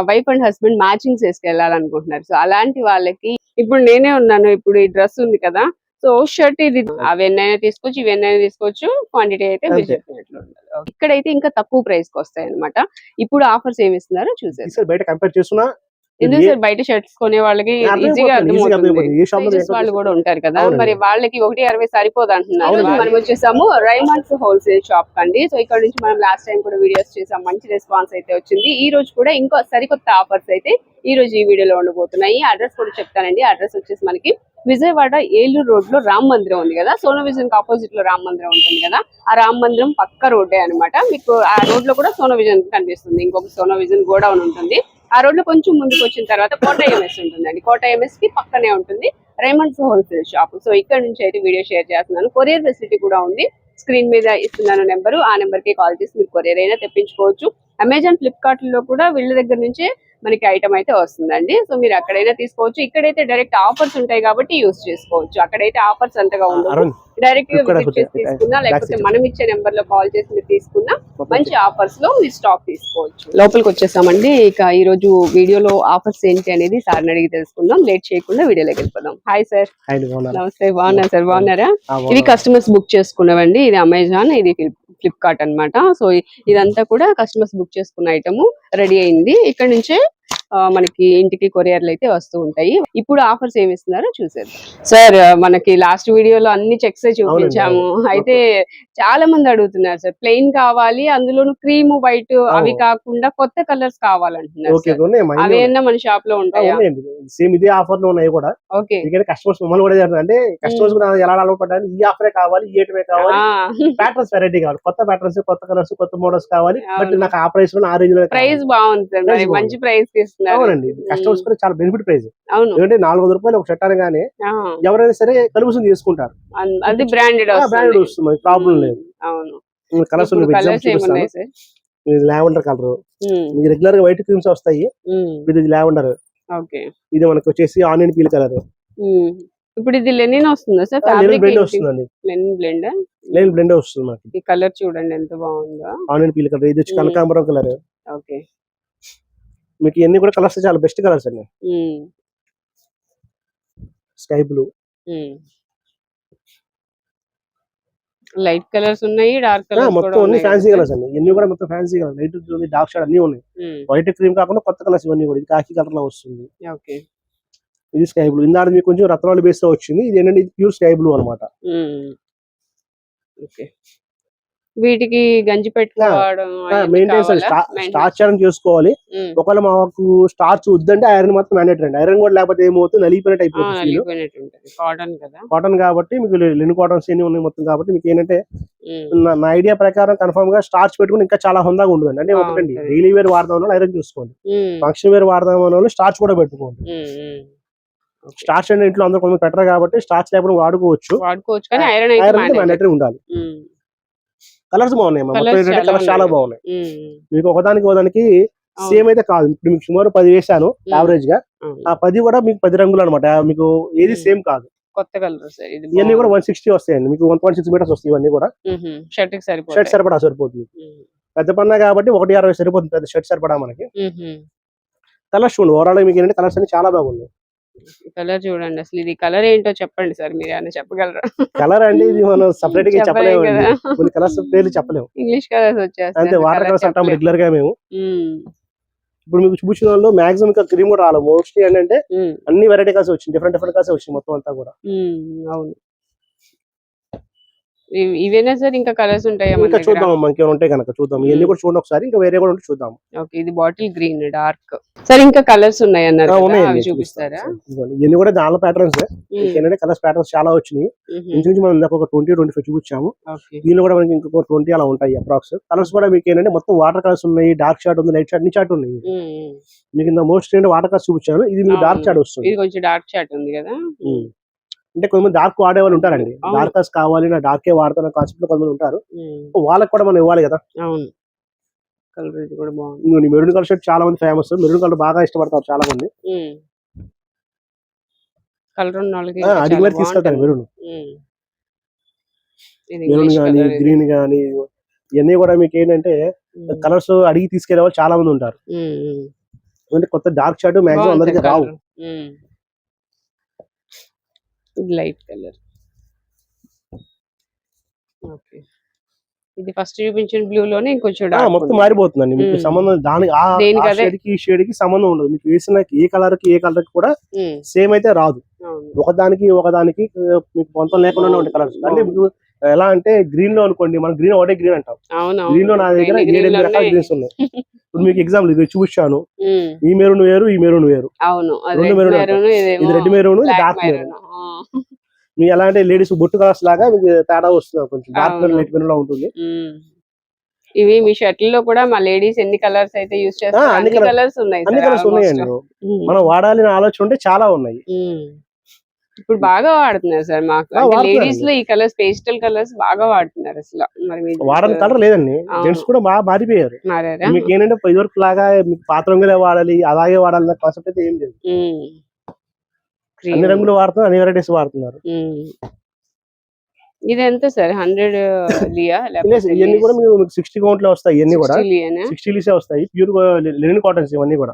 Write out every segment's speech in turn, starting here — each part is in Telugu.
వైఫ్ అండ్ హస్బెండ్ మ్యాచింగ్ వేసుకెళ్ళాలనుకుంటున్నారు. సో అలాంటి వాళ్ళకి ఇప్పుడు నేనే ఉన్నాను. ఇప్పుడు ఈ డ్రెస్ ఉంది కదా, సో షర్ట్ ఇది అవి ఎన్నైనా తీసుకోవచ్చు, ఇవి ఎన్నైనా తీసుకోవచ్చు. క్వాంటిటీ అయితే మీరు చెప్పినట్లు ఉండాలి. ఇక్కడైతే ఇంకా తక్కువ ప్రైస్ కి వస్తాయి అనమాట. ఇప్పుడు ఆఫర్స్ ఏమి ఇస్తున్నారో చూసేసి బయట కంపేర్ చేస్తున్నా ఎందుకు సార్ బయట షర్ట్స్ కొనే వాళ్ళకి ఈజీగా అర్థమవుతుంది. వాళ్ళు కూడా ఉంటారు కదా, మరి వాళ్ళకి 1.60 సరిపోదు అంటున్నారు. మనం వచ్చేసాము రైమండ్స్ హోల్సేల్ షాప్ కండి. సో ఇక్కడ నుంచి మనం లాస్ట్ టైం కూడా వీడియోస్ చేసాం, మంచి రెస్పాన్స్ అయితే వచ్చింది. ఈ రోజు కూడా ఇంకో సరికొత్త ఆఫర్స్ అయితే ఈ రోజు ఈ వీడియోలో ఉండబోతున్నాయి. అడ్రస్ కూడా చెప్తానండి. అడ్రస్ వచ్చేసి మనకి విజయవాడ ఏలూరు రోడ్ లో రామ్ మందిరం ఉంది కదా, సోనో విజన్ కి ఆపోజిట్ లో రామ్ మందిరం ఉంటుంది కదా, ఆ రామ్ మందిరం పక్క రోడ్డే అనమాట. మీకు ఆ రోడ్ లో కూడా సోనో విజన్ కనిపిస్తుంది. ఇంకొక సోనో విజన్ గోడౌన్ ఉంటుంది. ఆ రోడ్ లో కొంచెం ముందుకు వచ్చిన తర్వాత కోట ఎంఎస్ ఉంటుందండి. కోట ఎంఎస్ కి పక్కనే ఉంటుంది రైమండ్స్ హోల్సేల్ షాప్. సో ఇక్కడ నుంచి అయితే వీడియో షేర్ చేస్తున్నాను. కొరియర్ ఫెసిలిటీ కూడా ఉంది. స్క్రీన్ మీద ఇస్తున్నాను నెంబరు, ఆ నెంబర్ కి కాల్ చేసి మీరు కొరియర్ అయినా తెప్పించుకోవచ్చు. అమెజాన్, ఫ్లిప్కార్ట్ లో కూడా వీళ్ళ దగ్గర నుంచే మనకి ఐటమ్ అయితే వస్తుందండి. సో మీరు అక్కడైనా తీసుకోవచ్చు. ఇక్కడైతే డైరెక్ట్ ఆఫర్స్ ఉంటాయి కాబట్టి యూస్ చేసుకోవచ్చు. అక్కడైతే ఆఫర్స్ అంతగా ఉండవు. డైరెక్ట్ గా విజిట్ చేసి తీసుకున్నా, లేకపోతే మనం ఇచ్చే నెంబర్ లో కాల్ చేసి మీరు తీసుకున్నా మంచి ఆఫర్స్ లో మీరు స్టాక్ తీసుకోవచ్చు. లోపలికి వచ్చేసామండి. ఇక ఈ రోజు వీడియోలో ఆఫర్స్ ఏంటి అనేది సార్ అడిగి తెలుసుకుందాం. లేట్ చేయకుండా వీడియోలోకి వెళ్ళిపోదాం. Hi sir. నమస్తే. బాగున్నారు సార్? బాగున్నారా? ఇవి కస్టమర్స్ బుక్ చేసుకున్నవండి. ఇది అమెజాన్, ఇది ఫ్లిప్కార్ట్ అన్నమాట. సో ఇదంతా కూడా కస్టమర్స్ బుక్ చేసుకున్న ఐటమ్ రెడీ అయింది. ఇక్కడ నుంచే మనకి ఇంటికి కొరియర్లు అయితే వస్తూ ఉంటాయి. ఇప్పుడు ఆఫర్స్ ఏమి ఇస్తున్నారో చూసేద్దాం. సార్ మనకి లాస్ట్ వీడియోలో అన్ని చెక్స్ చూపించాము. అయితే చాలా మంది అడుగుతున్నారు సార్, ప్లెయిన్ కావాలి, అందులోను క్రీమ్ వైట్ అవి కాకుండా కొత్త కలర్స్ కావాలంటున్నారు. అవేనా మన షాప్ లో ఉంటాయా? సేమ్ ఇదే ఆఫర్ లో ఉన్నాయి కూడా. ఓకే. కస్టమర్స్ మమ్మల్ని కూడా అంటే కస్టమర్స్ కూడా ఎలా అలవాటు ఈ ఆఫరే కావాలి, ఈ ఐటమే కావాలి, ప్యాటర్న్స్ వెరైటీ కావాలి, కొత్త ప్యాటర్న్స్, కొత్త కలర్స్, కొత్త మోడల్స్ కావాలి. బట్ నాకు ఆ ప్రైస్ లో, ఆ రేంజ్ లో ప్రైస్ బాగుంది సార్, మంచి ప్రైస్ ఇస్తున్నారు. అవునండి. కస్టమర్స్ కూడా చాలా బెనిఫిట్ ప్రైస్. ఎందుకంటే 400 రూపాయలు ఒక షర్ట్ అనగానే ఎవరైనా సరే కలుపుసం తీసుకుంటారు. అది బ్రాండెడ్ వస్తుంది, ప్రాబ్లం లేదు. అవును. కలర్స్ లావెండర్ కలర్, మీకు రెగ్యులర్ గా వైట్ క్రీమ్స్ వస్తాయి. ఇది లావెండర్. ఇది మనకి వచ్చేసి ఆనియన్ పీల్ కలర్. ఇప్పుడు ఇది లెనిన్ వస్తుందా సార్? బ్లెండ్ వస్తుందండి. లెనిన్ బ్లెండ్ వస్తుంది మనకి. ఈ కలర్ చూడండి ఎంత బాగుందో, ఆనియన్ పీల్ కలర్. ఇది వచ్చి కనకాంబరం కలర్. ఓకే. మీకు ఇవన్నీ కూడా కలర్స్ చాలా బెస్ట్ కలర్స్ అండి. స్కై బ్లూ, లైట్ కలర్స్ ఉన్నాయి, డార్క్ కలర్స్ మొత్తం అన్ని ఫ్యాన్సీ కలర్స్ అండి. ఇవన్నీ కూడా మొత్తం ఫ్యాన్సీ కలర్. లైట్ ఉంది, డార్క్ షేడ్ అన్ని ఉన్నాయి. వైట్ క్రీమ్ కాకుండా కొత్త కలర్స్ ఇవన్నీ కూడా. ఇది కాకి కలర్ లో వస్తుంది. ఓకే. ఇది స్కై బ్లూ. ఇందాక మీకు కొంచెం రత్నాలు బేస్ తో వచ్చింది. ఇది ఏంటంటే ఇది ప్యూర్ స్కై బ్లూ అన్నమాట. ఓకే. వీటికి గంజి పెట్టుకోవడం స్టార్చ్ చేసుకోవాలి. ఒకవేళ మాకు స్టార్చ్ వద్దంటే ఐరన్ మాత్రం మ్యాండేటరీ అండి. ఐరన్ కూడా లేకపోతే ఏమవుతుంది, నలిగిపోయినట్టు అయిపోతుంది. కాటన్ కాబట్టి మీకు లిన్ కాటన్స్ ఎన్ని ఉన్నాయి మొత్తం. కాబట్టి మీకు ఏంటంటే నా ఐడియా ప్రకారం కన్ఫర్మ్ గా స్టార్చ్ పెట్టుకుని ఇంకా చాలా హుందాగా ఉండదు. అంటే ఒకటండి, డైలీ వేర్ వాడదాం వల్ల ఐరన్ చూసుకోండి, ఫంక్షన్ వేర్ వాడదాం వల్ల స్టార్చ్ కూడా పెట్టుకోండి. స్టార్చ్ అంటే ఇంట్లో అందరూ కొంచెం పెట్టరు కాబట్టి స్టార్చ్ లేకుండా వాడుకోవచ్చు, కానీ ఐరన్ మ్యాండేటరీ ఉండాలి. కలర్స్ బాగున్నాయి, కలర్స్ చాలా బాగున్నాయి. మీకు ఒకదానికి సేమ్ అయితే కాదు. ఇప్పుడు మీకు సుమారు 10 వేసాను యావరేజ్ గా. ఆ 10 కూడా మీకు 10 రంగులు అనమాట. మీకు ఏది సేమ్ కాదు. కొత్త కలర్స్ ఇవన్నీ కూడా 160 వస్తాయండి. మీకు 1.6 మీటర్స్ వస్తాయి. ఇవన్నీ కూడా షర్ట్ సరిపడా సరిపోతుంది. పెద్ద పన్న కాబట్టి 1.60 సరిపోతుంది పెద్ద షర్ట్ సరిపడా మనకి. కలర్స్ చూడండి, ఓవరాల్ మీకు ఏంటంటే కలర్స్ అన్ని చాలా బాగున్నాయి. కలర్ చూడండి, అసలు ఇది కలర్ ఏంటో చెప్పండి సార్, మీరు ఏమైనా చెప్పగలరా? కలర్ అంటే ఇది మనం సెపరేట్ గా చెప్పలేము, కొన్ని కలర్స్ పేర్లు చెప్పలేము. ఇంగ్లీష్ కలర్స్ వచ్చేస్తాయి అంతే, వాటర్ కలర్స్ అంటాం రెగ్యులర్ గా మేము. ఇప్పుడు మీకు చూపించిన వాళ్ళు మాక్సిమం ఇంకా క్రీమ్ కూడా రాలేదు. మోస్ట్లీ ఏంటంటే అన్ని వెరైటీ కలర్స్ వచ్చింది, డిఫరెంట్ కలర్స్ వచ్చింది మొత్తం అంతా కూడా. అవును. ఇవేనా సార్, ఇంకా కలర్స్ ఉంటాయా? ఇంకా చూద్దాం, మనకి ఉంటాయి కనుక చూద్దాం. ఇవన్నీ కూడా చూడండి ఒకసారి, ఇంకా వేరే కూడా ఉంటే చూద్దాం. ఓకే. ఇది బాటిల్ గ్రీన్ డార్క్. సార్ ఇంకా కలర్స్ ఉన్నాయి అన్నారు, చూపిస్తారా? ఇవన్నీ కూడా దానిలో ప్యాటర్న్స్. ఏంటంటే కలర్స్ ప్యాటర్న్స్ చాలా వచ్చినాయి. ఇంచుమించు మనం ఇందాక ఒక 20-25 చూపించాము. దీనిలో కూడా మనకి ఇంకొక 20 అలా ఉంటాయి అప్రాక్స్. కలర్స్ కూడా మీకు ఏంటంటే మొత్తం వాటర్ కలర్స్ ఉన్నాయి, డార్క్ షార్ట్ ఉంది, లైట్ షార్ట్, అన్ని షార్ట్ ఉన్నాయి. మీకు ఇంత మోస్ట్ ఏంటంటే వాటర్ కలర్స్ చూపించాను. ఇది మీకు డార్క్ షార్ట్ వస్తుంది. ఇది కొంచెం డార్క్ షార్ట్ ఉంది కదా. అంటే కొంతమంది డార్క్ వాడే వాళ్ళు ఉంటారండి. డార్క్ కలర్స్ కావాలి, నా డార్కే వాడుతున్న కాన్సెప్ట్ లో కొంతమంది ఉంటారు. వాళ్ళకి కూడా మనం ఇవ్వాలి కదా. అవును. కలర్ ఇది కూడా బాగుంది. మెరూన్ కలర్ షర్ట్ చాలా మంది ఫేమస్. మెరూన్ కలర్ బాగా ఇష్టపడతారు చాలా మంది. కలర్ ఉన్న వాళ్ళకి అడిగి మరి తీసుకెళ్తారు. మెరూన్ కానీ గ్రీన్ కానీ ఇవన్నీ కూడా మీకు ఏంటంటే కలర్స్ అడిగి తీసుకెళ్లే వాళ్ళు చాలా మంది ఉంటారు. అంటే కొత్త డార్క్ షార్ట్ మాక్సిమం అందరికి రావు. Light colour. ఓకే, ఇది ఫస్ట్ చూపించిన బ్లూ లోనే ఇంకొంచెం మొత్తం మారిపోతుందండి. మీకు సంబంధం దానికి ఆ షేడ్ కి ఈ షేడ్ కి సంబంధం ఉండదు. మీకు వేసిన ఏ కలర్ కి కూడా సేమ్ అయితే రాదు. ఒకదానికి మీకు పొంతం లేకుండా ఉండే కలర్స్. అంటే మీకు ఎలా అంటే గ్రీన్ లో అనుకోండి, మనం గ్రీన్ ఒకటే గ్రీన్ అంటాం. గ్రీన్ లో నా దగ్గర 7-8 రకాల గ్రీన్స్ ఉన్నాయి. ఇప్పుడు మీకు ఎగ్జాంపుల్ ఇది చూపించాను, ఈ మెరూన్ వేరు, ఈ మెరూన్ వేరు, రెండు మెరూన్, ఇది రెడ్ మెరూన్, ఇది డార్క్ మెరూన్. మీ ఎలా అంటే లేడీస్ బొట్టు కలర్స్ లాగా మీకు తేడా వస్తుంది. కొంచెం డార్క్ మెరూన్, లైట్ మెరూన్ లా ఉంటుంది. ఇవి మీ షర్ట్ లో కూడా మా లేడీస్ ఎన్ని కలర్స్ అయితే యూస్ చేస్తారు అన్ని కలర్స్ ఉన్నాయండి. మనం వాడాలని ఆలోచన ఉంటే చాలా ఉన్నాయి. ఇప్పుడు బాగా వాడుతున్నారు సార్. మాకు లేడీస్ లో ఈ కలర్స్, పేస్టల్ కలర్స్ బాగా వాడుతున్నారు. అసలు మరి వాడని కలర్ లేదండి. జెంట్స్ కూడా బాగా మారిపోయారు. మీకు ఏంటంటే ఇదివరకు లాగా మీకు పాత రంగులే వాడాలి, అలాగే వాడాలి కాన్సెప్ట్ అయితే ఏం లేదు. అన్ని రంగులు వాడుతున్నారు, అన్ని వెరైటీస్ వాడుతున్నారు. ఇది ఎంత సార్? 100 ఇవన్నీ కూడా మీకు 60 కౌంట్ లో వస్తాయి. ఇవన్నీ కూడా 60 లీసే వస్తాయి. ప్యూర్ లెనిన్ కాటన్స్ ఇవన్నీ కూడా.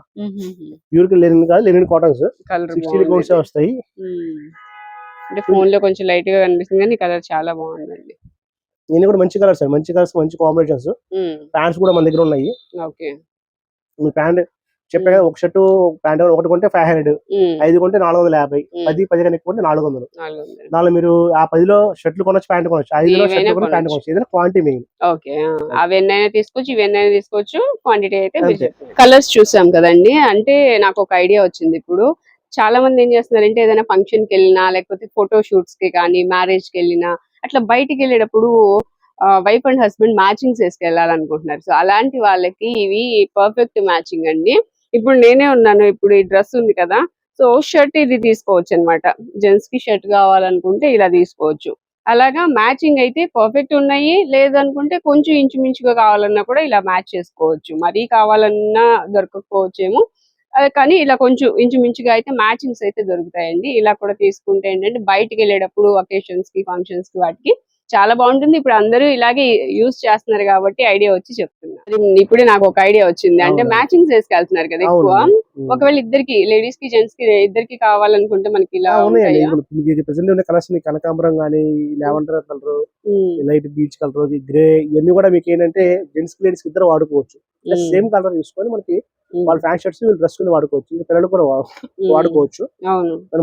ప్యూర్ లెనిన్ కాదు, లెనిన్ కాటన్స్ 60 కౌంట్స్ వస్తాయి. అంటే ఫోన్ లో కొంచెం లైట్ గా కనిపిస్తుంది కానీ కలర్ చాలా బాగుందండి. ఇవన్నీ కూడా మంచి కలర్స్, మంచి కాంబినేషన్స్. ప్యాంట్స్ కూడా మన దగ్గర ఉన్నాయి. ఓకే, మీ ప్యాంట్ చెప్పా కదా, ఒక షర్టు ప్యాంట్ ఒకటి కొంటే 500, 5 కొంటే 450, 10 కనుక కొంటే 400. దానిలో మీరు ఆ 10లో షర్ట్లు కొనొచ్చు, ప్యాంట్ కొనొచ్చు, 5లో షర్ట్లు కొనొచ్చు, ప్యాంట్ కొనొచ్చు. ఏదైనా క్వాంటిటీ మెయిన్. ఓకే, అవి ఎన్నైనా తీసుకోవచ్చు, ఇవి ఎన్నైనా తీసుకోవచ్చు. క్వాంటిటీ అయితే కలర్స్ చూసాం కదండి. అంటే నాకు ఒక ఐడియా వచ్చింది. ఇప్పుడు చాలా మంది ఏం చేస్తున్నారంటే ఏదైనా ఫంక్షన్ కి వెళ్ళినా, లేకపోతే ఫోటో షూట్స్ కి కానీ, మ్యారేజ్ కి వెళ్ళినా, అట్లా బయటికి వెళ్ళేటప్పుడు వైఫ్ అండ్ హస్బెండ్ మ్యాచింగ్స్ వేసుకెళ్ళాలనుకుంటున్నారు. సో అలాంటి వాళ్ళకి ఇవి పర్ఫెక్ట్ మ్యాచింగ్ అండి. ఇప్పుడు నేనే ఉన్నాను, ఇప్పుడు ఈ డ్రెస్ ఉంది కదా, సో షర్ట్ ఇది తీసుకోవచ్చు అనమాట. జెంట్స్ కి షర్ట్ కావాలనుకుంటే ఇలా తీసుకోవచ్చు. అలాగా మ్యాచింగ్ అయితే పర్ఫెక్ట్ ఉన్నాయి. లేదనుకుంటే కొంచెం ఇంచుమించుగా కావాలన్నా కూడా ఇలా మ్యాచ్ చేసుకోవచ్చు. మరీ కావాలన్నా దొరకకపోవచ్చేమో, కానీ ఇలా కొంచెం ఇంచుమించుగా అయితే మ్యాచింగ్స్ అయితే దొరుకుతాయండి. ఇలా కూడా తీసుకుంటే ఏంటంటే బయటికి వెళ్ళేటప్పుడు అకేషన్స్ కి, ఫంక్షన్స్ కి, వాటికి చాలా బాగుంటుంది. ఇప్పుడు అందరూ ఇలాగే యూజ్ చేస్తున్నారు కాబట్టి ఐడియా వచ్చి చెప్తున్నా. ఇప్పుడే నాకు ఒక ఐడియా వచ్చింది. అంటే మ్యాచింగ్స్ వేసుకెళ్తున్నారు కదా ఎక్కువ. ఒకవేళ ఇద్దరికి, లేడీస్ కి జెంట్స్ కి ఇద్దరికి కావాలనుకుంటే మనకి ఇలా కలర్స్, కనకాంబరం గానీ, lavender colour, light beach colour, grey, ఇవన్నీ కూడా మీకు ఏంటంటే జెంట్స్ కి లేడీస్ కి ఇద్దరు వాడుకోవచ్చు. సేమ్ కలర్ తీసుకొని మనకి వాళ్ళ ఫ్యాన్ షర్ట్స్ డ్రెస్ వాడుకోవచ్చు, పిల్లలు కూడా వాడుకోవచ్చు.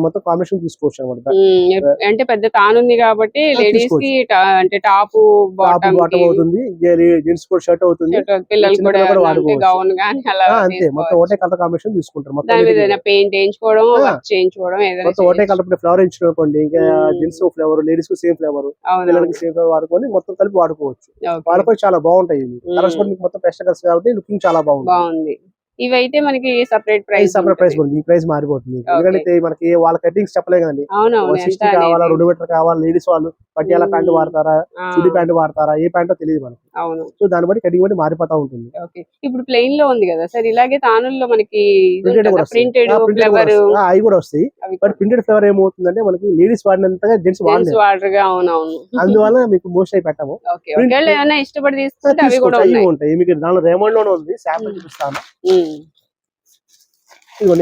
మొత్తం కాంబినేషన్ తీసుకోవచ్చు అనమాట. అంటే పెద్ద తానుంది కాబట్టి లేడీస్ కి అంటే టాప్ బాటమ్ అవుతుంది, జెంట్స్ కూడా షర్ట్ అవుతుంది, పిల్లలు కూడా గౌన్ గాని అలా అంతే. మొత్తం ఒకటే కలర్ కాంబినేషన్ తీసుకుంటారు. మొత్తం పెయింట్ వేయించుకోవడం, వర్క్ చేయించుకోవడం, మొత్తం ఒకటే కలర్. ఫ్లవర్ ఇచ్చుకోండి, ఇంకా జెంట్స్ ఫ్లేవర్, లేడీస్ కు సేమ్ ఫ్లేవర్, పిల్లలకి సేమ్ ఫ్లేవర్ వాడుకొని మొత్తం కలిపి వాడుకోవచ్చు. వాడుకొని చాలా బాగుంటాయి. కలర్స్ కూడా మీకు మొత్తం పెస్ట్ కలర్స్ కాబట్టి లుకింగ్ చాలా బాగుంది. ఇవైతే మనకి సెపరేట్ ప్రైస్ ఈ ప్రైస్ మారిపోతుంది. ఎందుకంటే మనకి వాళ్ళ కటింగ్స్ చెప్పలే కదండి. 60 కావాలా, 2 మీటర్ కావాలా, లేడీస్ వాళ్ళు పట్టియాల ప్యాంట్ వాడతారా, చుడి ప్యాంట్ వాడతారా, ఏ ప్యాంటో తెలియదు మనకి. సో దాన్ని బట్టి కటింగ్ బట్టి మారిపోతా ఉంటుంది. ఇప్పుడు ప్లెయిన్ లో ఉంది కదా సార్, ఇలాగే తానుల్లో మనకి ప్రింటెడ్ ఫ్లేవర్ అవి కూడా వస్తాయి. బట్ ప్రింటెడ్ ఫ్లేవర్ ఏమవుతుందంటే మనకి లేడీస్ వాడినంతగా జెంట్స్ వాడరు. అందువల్ల మీకు మోస్ట్ అయి పెట్టాము. ఇష్టపడి తీసుకుంటే అవి కూడా ఉంటాయి. మీకు దానిలో రేమండ్ లోనే ఉంది, శాంపుల్ చూపిస్తాను.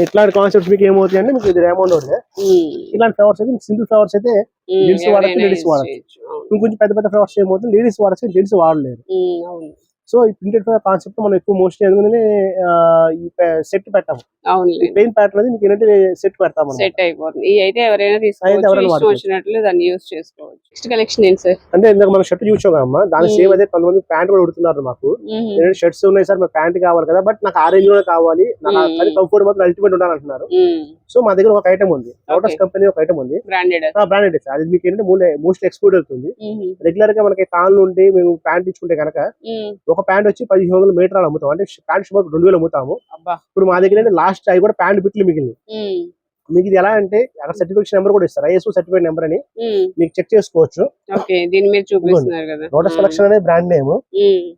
ఇట్లాంటి కాన్సెప్ట్స్ మీకు ఏమవుతాయి అంటే మీకు ఇది రేమండ్ ఇలాంటి ఫ్లవర్స్ అయితే సింగిల్ ఫ్లవర్స్ అయితే జెంట్స్ వాడచ్చు, లేడీస్ వాడచ్చు. ఇంకొంచెం పెద్ద పెద్ద ఫ్లవర్స్ ఏమవుతుంది లేడీస్ వాడచ్చు, జెంట్స్ వాడలేరు. సో ఈ ప్రింటెడ్ కాన్సెప్ట్ మనం ఎక్కువ మోస్ట్లీ ఎందుకంటే ఈ సెట్ పెట్టాము. ప్లెయిన్ ప్యాటర్న్ అది మీకు ఏంటంటే సెట్ పెడతాము, సెట్ అయిపోతుంది. ఈ అయితే ఎవరైనా తీసుకోవచ్చు, దాన్ని యూస్ చేసుకోవచ్చు. నెక్స్ట్ కలెక్షన్ ఏంటి సార్? అంటే ఇందాక మనం షర్ట్ చూసామమ్మా, దాని సేమ్ అదే కొంతమంది ప్యాంట్ కూడా ఉడుతున్నారు. మాకు షర్ట్స్ ఉన్నాయి సార్, మాకు ప్యాంట్ కావాలి కదా, బట్ నాకు ఆరెంజ్ లో కావాలి, నాకు కంఫర్ట్ మాత్రం అల్టిమేట్ ఉండాలి అంటున్నారు. సో మా దగ్గర ఒక ఐటమ్ ఉంది, లోటస్ కంపెనీ ఒక ఐటమ్ ఉంది, బ్రాండెడ్. అది మీకు ఏంటంటే మోస్ట్ ఎక్స్పోర్ట్ అవుతుంది. రెగ్యులర్ గా మనకి తాళ్ళు ఉండి మేము ప్యాంట్ ఇచ్చుకుంటే కనుక ఒక ప్యాంట్ వచ్చి 1500 మీటర్లు అమ్ముతాం. అంటే ప్యాంట్ సుమారు 2000 అమ్ముతాము. ఇప్పుడు మా దగ్గర లాస్ట్ అవి కూడా ప్యాంట్ బిట్లు మిగిలింది. మీకు ఇది ఎలా అంటే అక్కడ సర్టిఫికేషన్ నెంబర్ కూడా ఇస్తారు, ఐఎస్ఓ సర్టిఫికేట్ నెంబర్ అని మీకు చెక్ చేసుకోవచ్చు. లోటస్ కలెక్షన్ అనే బ్రాండ్ నేమ్.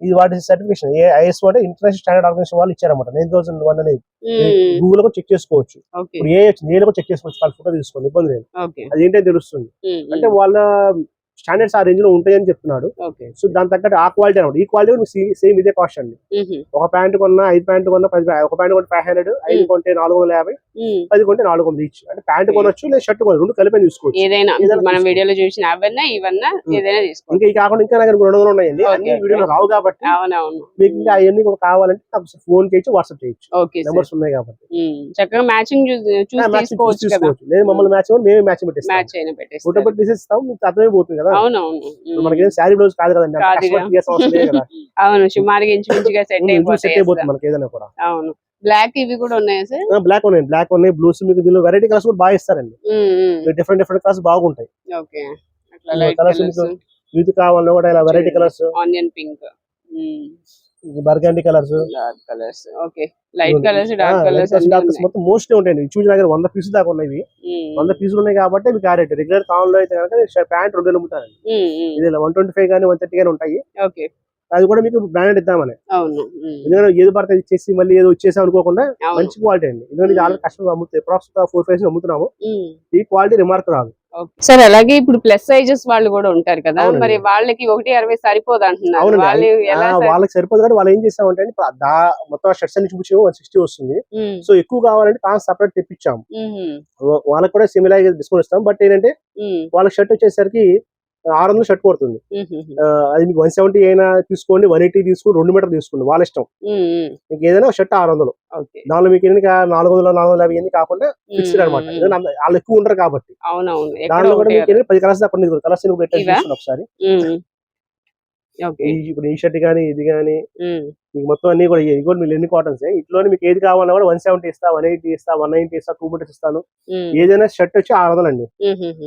ఇది వాటి సర్టిఫికేషన్ ఐఎస్ఓ అంటే ఇంటర్నేషనల్ స్టాండర్డ్ ఆర్గనైజేషన్ వాళ్ళు ఇచ్చారన్నమాట. 9001 అనేది గూగుల్ లో చెక్ చేసుకోవచ్చు. ఇప్పుడు ఏ వచ్చింది, ఏ చెక్ చేసుకోవచ్చు. ఫోటో తీసుకోండి, ఇబ్బంది లేదు. అది ఏంటో తెలుస్తుంది. అంటే వాళ్ళ స్టాండర్డ్స్ ఆ రేంజ్ లో ఉంటాయని చెప్తున్నాడు. సో దాని తగ్గట్టు ఆ క్వాలిటీ అనమాట. ఈ క్వాలిటీ సేమ్ ఇదే కాస్ట్ అండి. ఒక ప్యాంట్ కొన్నా 5 ప్యాంట్ కొన్నా 10, ఒక ప్యాంట్ కొంటే 500, 5 కొంటే 450, 10 కొంటే 400 ఈచ్. అంటే ప్యాంట్ కొనొచ్చు లేదా షర్ట్ కొనొచ్చు, రెండు కలిపి తీసుకోవచ్చు. ఏదైనా మనం వీడియోలో చూసిన అవన్నా ఇవన్నా ఏదైనా తీసుకోవచ్చు. ఇంకా ఈ కాకుండా ఇంకా దగ్గర 200 ఉన్నాయండి. అన్ని వీడియోలో రావు కాబట్టి మీకు ఇంకా అవన్నీ కావాలంటే ఫోన్ చేయొచ్చు, వాట్సాప్ చేయొచ్చు. నెంబర్స్ ఉన్నాయి కాబట్టి చక్కగా మ్యాచింగ్ చూసి తీసుకోవచ్చు. లేదు మమ్మల్ని మ్యాచ్ మేమే మ్యాచింగ్ పెట్టేస్తాం. ఫోటో పెట్టి తీసేస్తాం, మీకు అర్థమే పోతుంది కదా. మనకి శారీ బ్లౌజ్ కాదు కదండి. అవును, సుమారుగా ఇంచుమించుగా సెట్ అయిపోతుంది మనకి ఏదైనా కూడా. అవును. బ్లాక్ ఇవి కూడా ఉన్నాయా సార్? బ్లాక్ ఉన్నాయి, బ్లూస్ మీకు దీనిలో వెరైటీ కలర్స్ కూడా బాగా ఇస్తారండి. డిఫరెంట్ కలర్స్ బాగుంటాయి. కలర్స్ మీకు కావాలన్నా కూడా ఇలా variety colours, onion pink, burgundy colours, dark colours, okay light colours, dark colours మొత్తం మోస్ట్లీ ఉంటాయండి. చూసిన దగ్గర 100 పీసులు దాకా ఉన్నాయి. 100 పీసులు ఉన్నాయి కాబట్టి మీకు ఆ రేట్. రెగ్యులర్ టౌన్ లో అయితే కనుక ప్యాంట్ 2,000 అమ్ముతారండి. ఇది 125 కానీ 130 కానీ ఉంటాయి. అది కూడా మీకు బ్రాండెడ్ ఇద్దామని. ఎందుకంటే ఏది పడితే ఇచ్చేసి మళ్ళీ ఏదో వచ్చేసి అనుకోకుండా మంచి క్వాలిటీ అండి. ఎందుకంటే ఆల్రెడీ కస్టమర్ అమ్ముతాయి, అప్రాక్సిమేట్ 4-5 అమ్ముతున్నాము. ఈ క్వాలిటీ రిమార్క్ రాదు సార్. అలాగే ఇప్పుడు ప్లస్ సైజెస్ వాళ్ళు కూడా ఉంటారు కదా, మరి వాళ్ళకి 1.60 సరిపోదు అంటున్నారు. వాళ్ళకి సరిపోదు కానీ వాళ్ళు ఏం చేస్తామంటే మొత్తం షర్ట్స్ అన్ని చూపించాము 160 వస్తుంది. సో ఎక్కువ కావాలంటే సపరేట్ తెప్పించాము. వాళ్ళకి కూడా సిమిలర్ డిస్కౌంట్ ఇస్తాం. బట్ ఏంటంటే వాళ్ళకి షర్ట్ వచ్చేసరికి 600 షర్ట్ పడుతుంది. అది మీకు 170 అయినా తీసుకోండి, 180 తీసుకోండి, 2 మీటర్ తీసుకోండి, వాళ్ళ ఇష్టం. మీకు ఏదైనా షర్ట్ 600. దానిలో మీకు 400, 450 ఎన్ని కాకుండా ఫిక్స్డ్ అనమాట. వాళ్ళు ఎక్కువ ఉంటారు కాబట్టి. దానిలో కూడా మీకు 10 కలర్స్ దాకా కలర్స్ ఒకసారి. ఇప్పుడు ఈ షర్ట్ గానీ ఇది గానీ మీకు మొత్తం అన్ని కూడా ఇది కూడా మీరు ఎన్ని కాటన్స్ ఇట్లోనే మీకు ఏది కావాలన్నా కూడా 170 ఇస్తా, 180 ఇస్తా, 190 ఇస్తా, 2 మీటర్స్ ఇస్తాను. ఏదైనా షర్ట్ వచ్చి 600 అండి.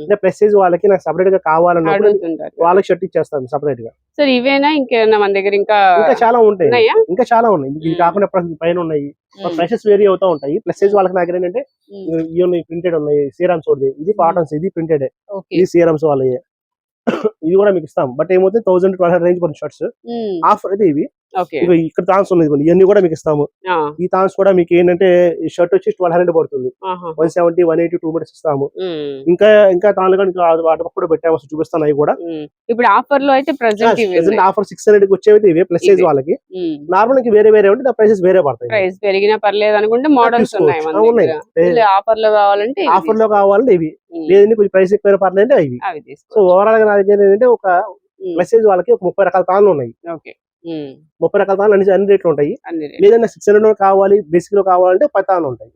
అంటే ప్లస్ సైజ్ వాళ్ళకి నాకు సపరేట్ గా కావాలన్నప్పుడు వాళ్ళకి షర్ట్ ఇచ్చేస్తాను సపరేట్ గా. సార్ ఇవేనా ఇంకేనా మన దగ్గర? ఇంకా చాలా ఉంటాయి, ఇంకా చాలా ఉన్నాయి. ఇది కాకుండా పైన ఉన్నాయి, ప్రైసెస్ వేరీ అవుతా ఉంటాయి. ప్లస్ సైజ్ వాళ్ళకి దగ్గర ఏంటంటే ఇవి ప్రింటెడ్ ఉన్నాయి. సీరమ్స్ ఇది కాటన్స్, ఇది ప్రింటెడ్, ఇది సీరమ్స్ వాళ్ళవి. ఇది కూడా మీకు ఇస్తాం. బట్ ఏమవుతుంది 1000-1200 రేంజ్ పడుతుంది షర్ట్స్. ఆఫర్ అయితే ఇవి ఇక్కడ థాన్స్ ఉన్నాయి, ఇవన్నీ కూడా మీకు ఇస్తాము. ఈ థాన్స్ కూడా మీకు ఏంటంటే ఈ షర్ట్ వచ్చి 1200 పడుతుంది. 170, 180, 2 మీటర్స్ ఇస్తాము. ఇంకా తాను వాటి కూడా పెట్టాము, చూపిస్తాను అవి కూడా. ఇప్పుడు ఆఫర్ లో అయితే ఆఫర్ 600 కి వచ్చేవి ఇవే ప్లస్ సైజ్ వాళ్ళకి. నార్మల్ కి వేరే ఉంటే దా ప్రైసెస్ వేరే పడతాయి. ప్రైస్ పెరిగినా పర్లేదు అనుకుంటే మోడల్స్ ఉన్నాయి. ఆఫర్ లో కావాలంటే ఇవి, లేదంటే కొంచెం ప్రైస్ ఎక్కువ పర్లేదు అంటే ఇవి. సో ఓవరాల్ గా నా దగ్గర ఏంటంటే ఒక ప్లస్ సైజ్ వాళ్ళకి ఒక 30 రకాల తాళ్ళు ఉన్నాయి. 30 రకాల తాళ్ళు అన్ని రేట్లు ఉంటాయి. లేదన్నా 600 కావాలి, బేసిక్ లో కావాలంటే 10 తాళ్ళు ఉంటాయి.